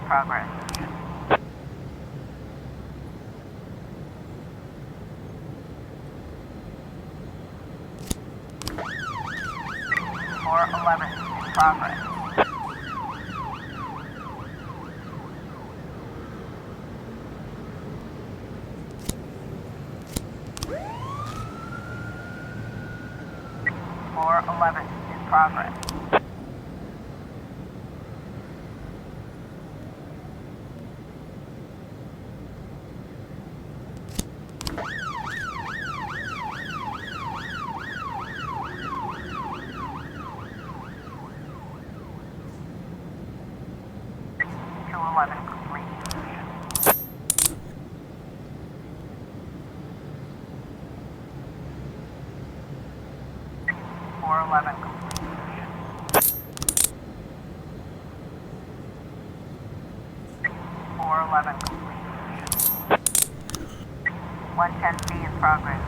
progress. 411 in progress. 411 in progress. 211 complete. 411 complete. 411 complete. 110C in progress.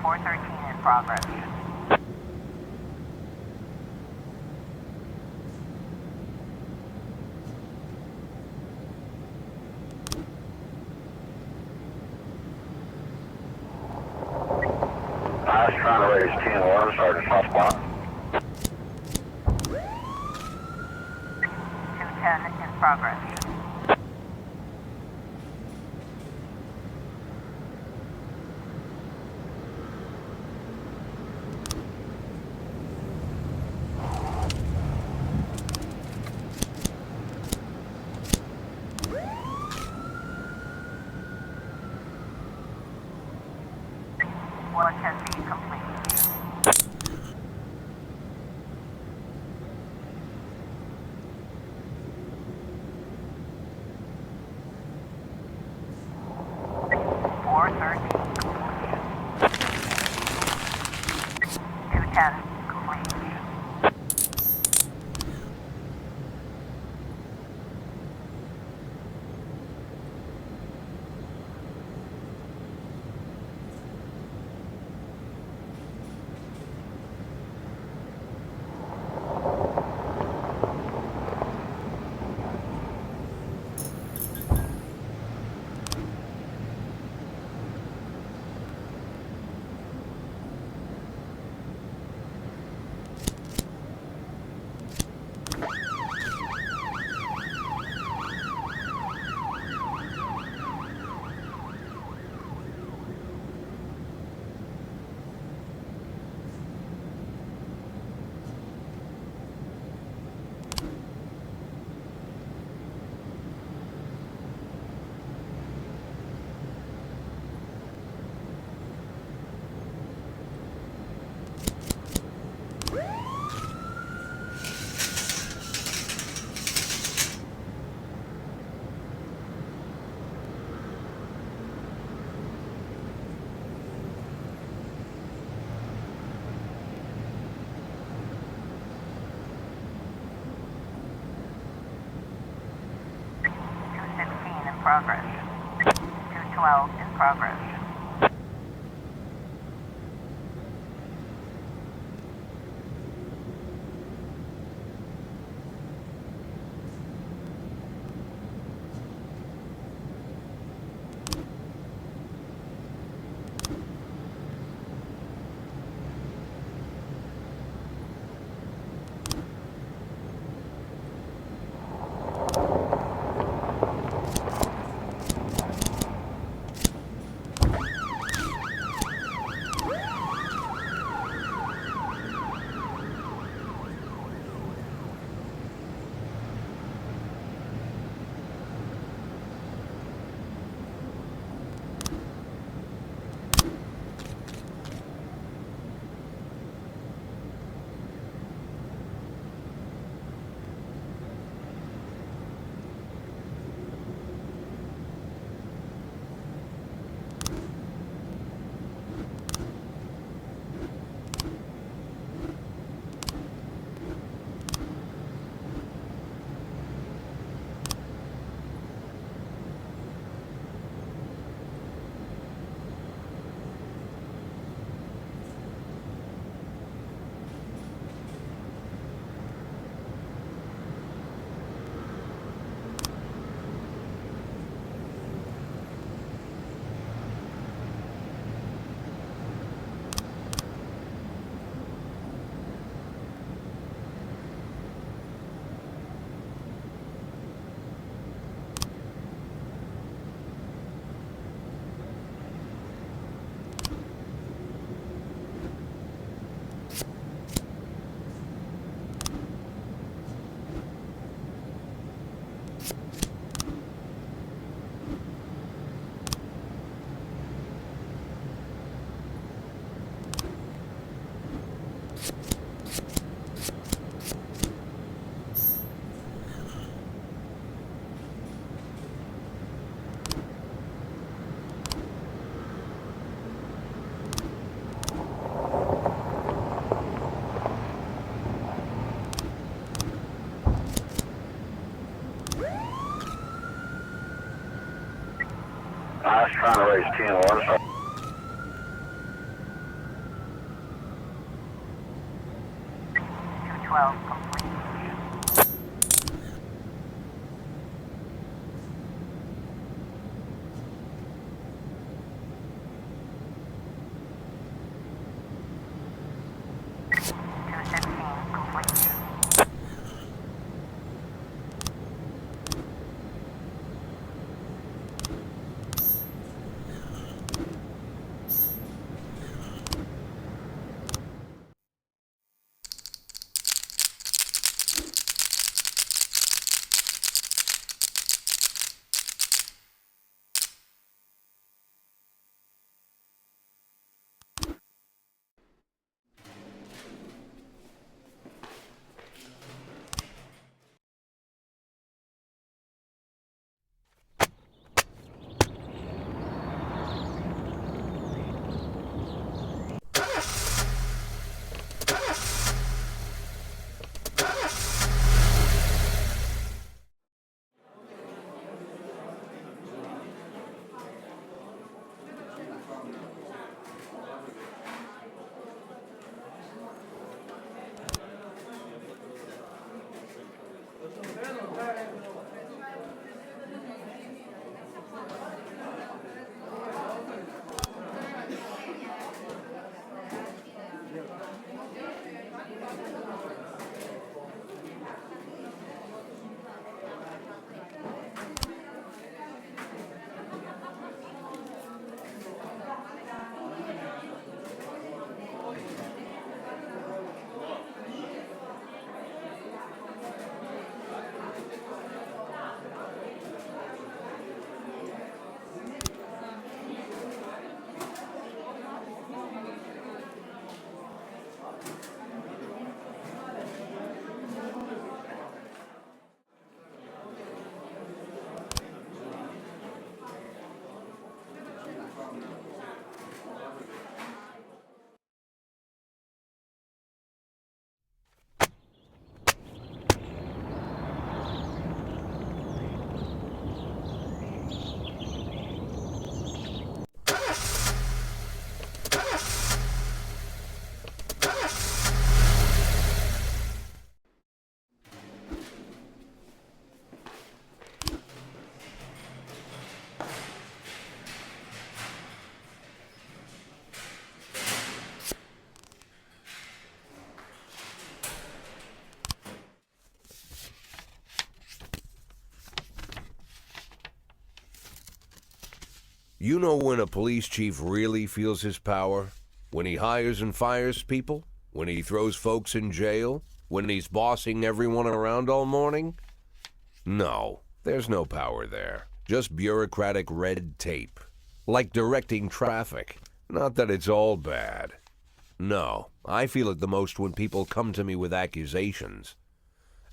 413 in progress. I was trying to raise 10 orders, Sergeant Hot Spot. 210 in progress. 110C complete. 413 complete. 210 complete. 216 in progress. 212 in progress. 2 I was trying to raise 10 water sergeant. 212 complete. Complete. You know when a police chief really feels his power? When he hires and fires people? When he throws folks in jail? When he's bossing everyone around all morning? No, there's no power there. Just bureaucratic red tape. Like directing traffic. Not that it's all bad. No, I feel it the most when people come to me with accusations.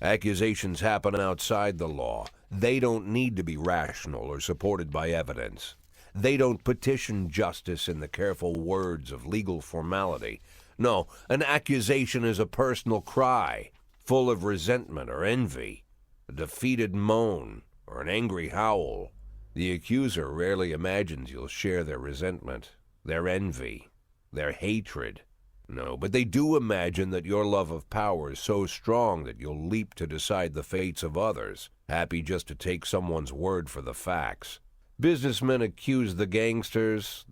Accusations happen outside the law. They don't need to be rational or supported by evidence. They don't petition justice in the careful words of legal formality. No, an accusation is a personal cry, full of resentment or envy, a defeated moan, or an angry howl. The accuser rarely imagines you'll share their resentment, their envy, their hatred. No, but they do imagine that your love of power is so strong that you'll leap to decide the fates of others, happy just to take someone's word for the facts. Businessmen accuse the gangsters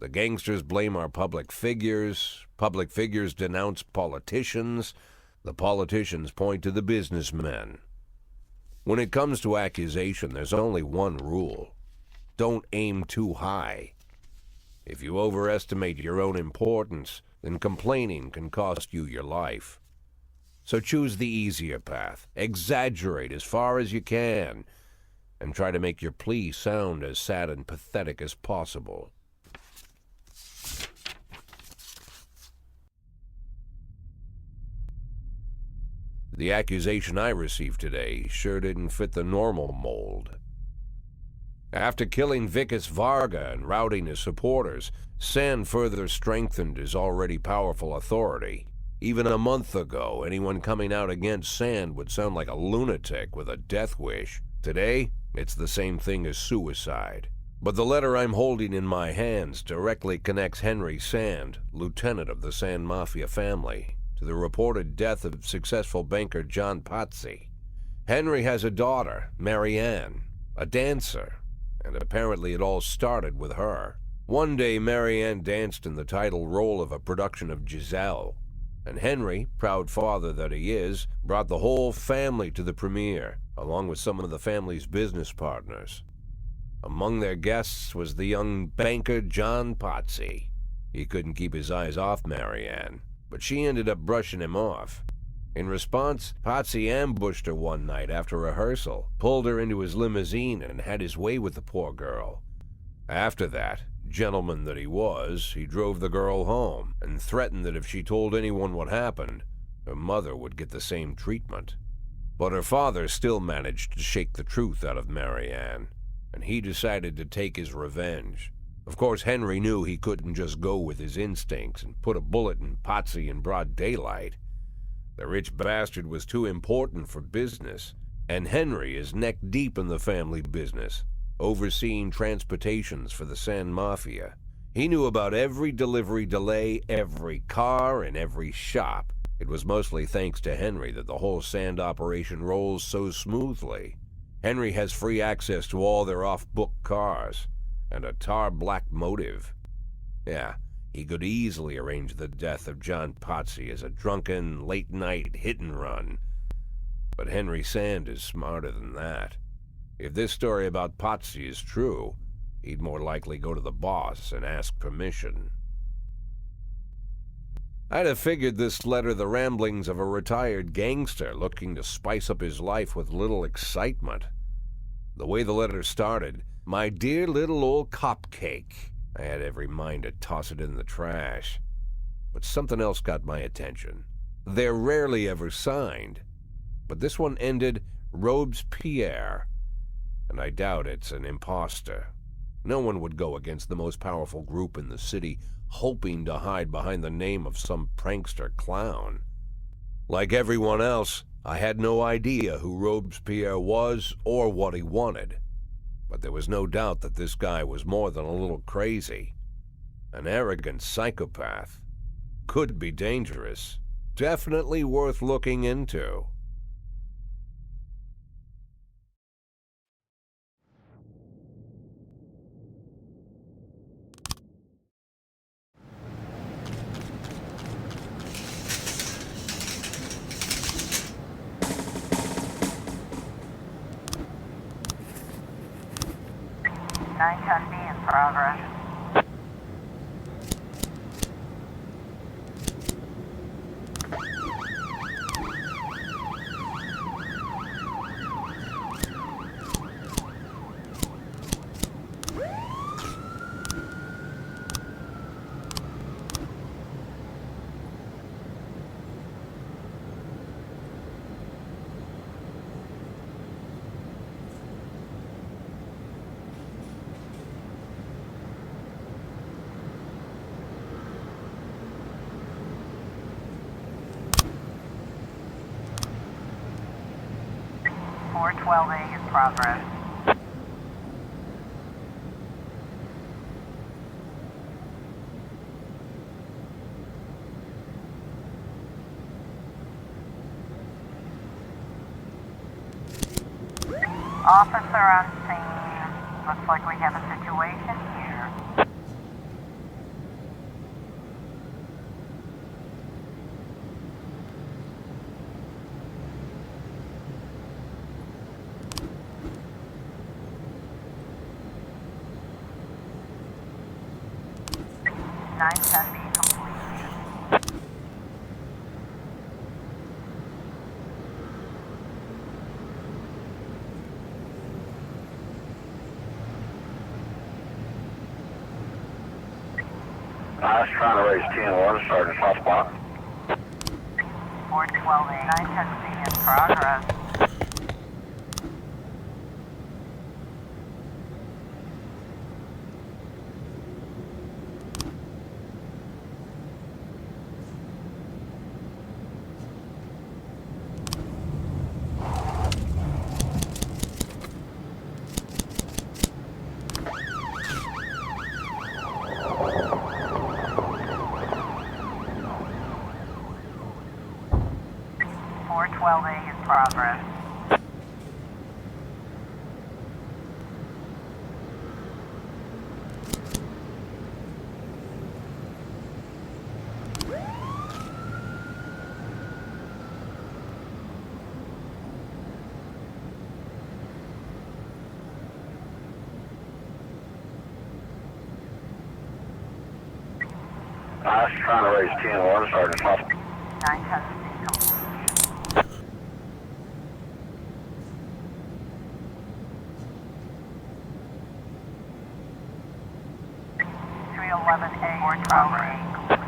blame our public figures denounce politicians, the politicians point to the businessmen. When it comes to accusation, there's only one rule. Don't aim too high. If you overestimate your own importance, then complaining can cost you your life. So choose the easier path, exaggerate as far as you can, and try to make your plea sound as sad and pathetic as possible. The accusation I received today sure didn't fit the normal mold. After killing Vicus VARGE and routing his supporters, Sand further strengthened his already powerful authority. Even a month ago, anyone coming out against Sand would sound like a lunatic with a death wish. Today, it's the same thing as suicide. But the letter I'm holding in my hands directly connects Henry Sand, lieutenant of the Sand Mafia family, to the reported death of successful banker John Pazzi. Henry has a daughter, Marianne, a dancer, and apparently it all started with her. One day, Marianne danced in the title role of a production of Giselle, and Henry, proud father that he is, brought the whole family to the premiere, along with some of the family's business partners. Among their guests was the young banker John Pazzi. He couldn't keep his eyes off Marianne, but she ended up brushing him off. In response, Pazzi ambushed her one night after rehearsal, pulled her into his limousine, and had his way with the poor girl. After that, gentleman that he was, he drove the girl home and threatened that if she told anyone what happened, her mother would get the same treatment. But her father still managed to shake the truth out of Marianne, and he decided to take his revenge. Of course, Henry knew he couldn't just go with his instincts and put a bullet in Pazzi in broad daylight. The rich bastard was too important for business, and Henry is neck-deep in the family business, overseeing transportations for the Sand Mafia. He knew about every delivery delay, every car, and every shop. It was mostly thanks to Henry that the whole sand operation rolls so smoothly. Henry has free access to all their off-book cars, and a tar-black motive. Yeah, he could easily arrange the death of John Pazzi as a drunken, late-night hit-and-run. But Henry Sand is smarter than that. If this story about Pazzi is true, he'd more likely go to the boss and ask permission. I'd have figured this letter the ramblings of a retired gangster looking to spice up his life with little excitement. The way the letter started, "My dear little old cupcake," I had every mind to toss it in the trash. But something else got my attention. They're rarely ever signed, but this one ended Robespierre, and I doubt it's an imposter. No one would go against the most powerful group in the city, hoping to hide behind the name of some prankster clown. Like everyone else, I had no idea who Robespierre was or what he wanted. But there was no doubt that this guy was more than a little crazy. An arrogant psychopath. Could be dangerous. Definitely worth looking into. Nine ton B in progress. Four 12A in progress. Officer on scene. Looks like we have a situation here. Nine ton B complete. I was trying to raise 10-1, Sergeant Hotspot. 412A. 9 ton B in progress. 12A in progress. Trying to raise 10-1, Sergeant Hospital. 910 complete. .311A or 12A completion.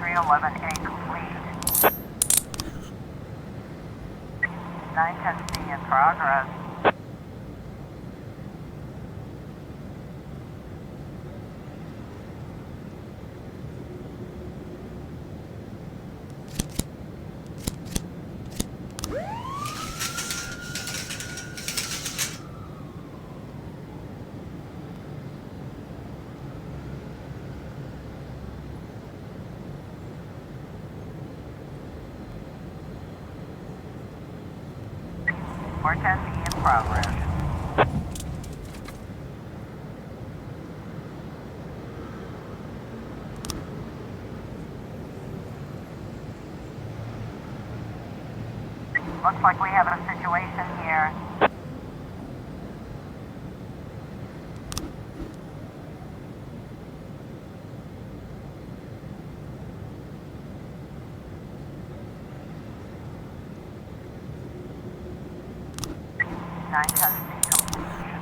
.311A complete. 910C in progress. Or 10B in progress. Looks like we have a situation here. Nine testing completion.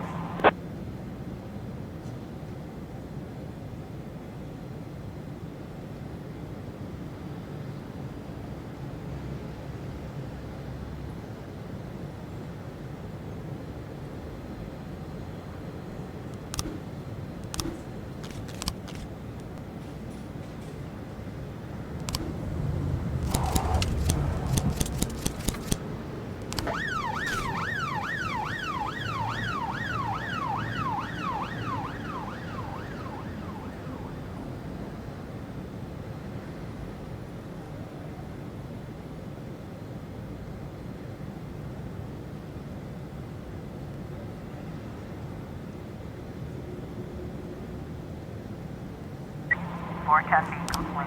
Or 10B complete.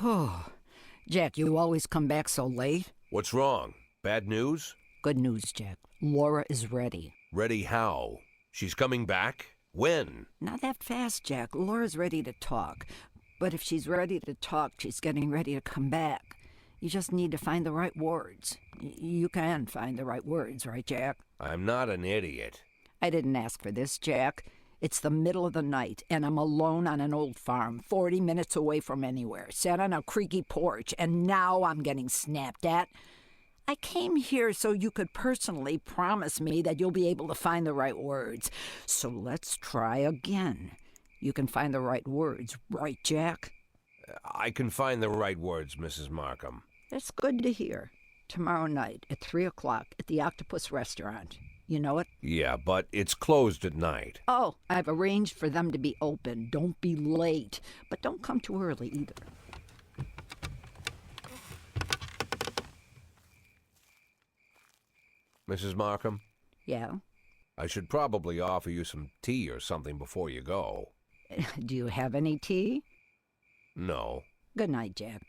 Oh, Jack, you always come back so late. What's wrong? Bad news? Good news, Jack. Laura is ready. Ready how? She's coming back? When? Not that fast, Jack. Laura's ready to talk. But if she's ready to talk, she's getting ready to come back. You just need to find the right words. You can find the right words, right, Jack? I'm not an idiot. I didn't ask for this, Jack. It's the middle of the night, and I'm alone on an old farm, 40 minutes away from anywhere, sat on a creaky porch, and now I'm getting snapped at. I came here so you could personally promise me that you'll be able to find the right words. So let's try again. You can find the right words, right, Jack? I can find the right words, Mrs. Markham. That's good to hear. Tomorrow night at 3 o'clock at the Octopus Restaurant. You know it? Yeah, but it's closed at night. Oh, I've arranged for them to be open. Don't be late. But don't come too early either. Mrs. Markham, Yeah? I should probably offer you some tea or something before you go. Do you have any tea? No. Good night, Jack.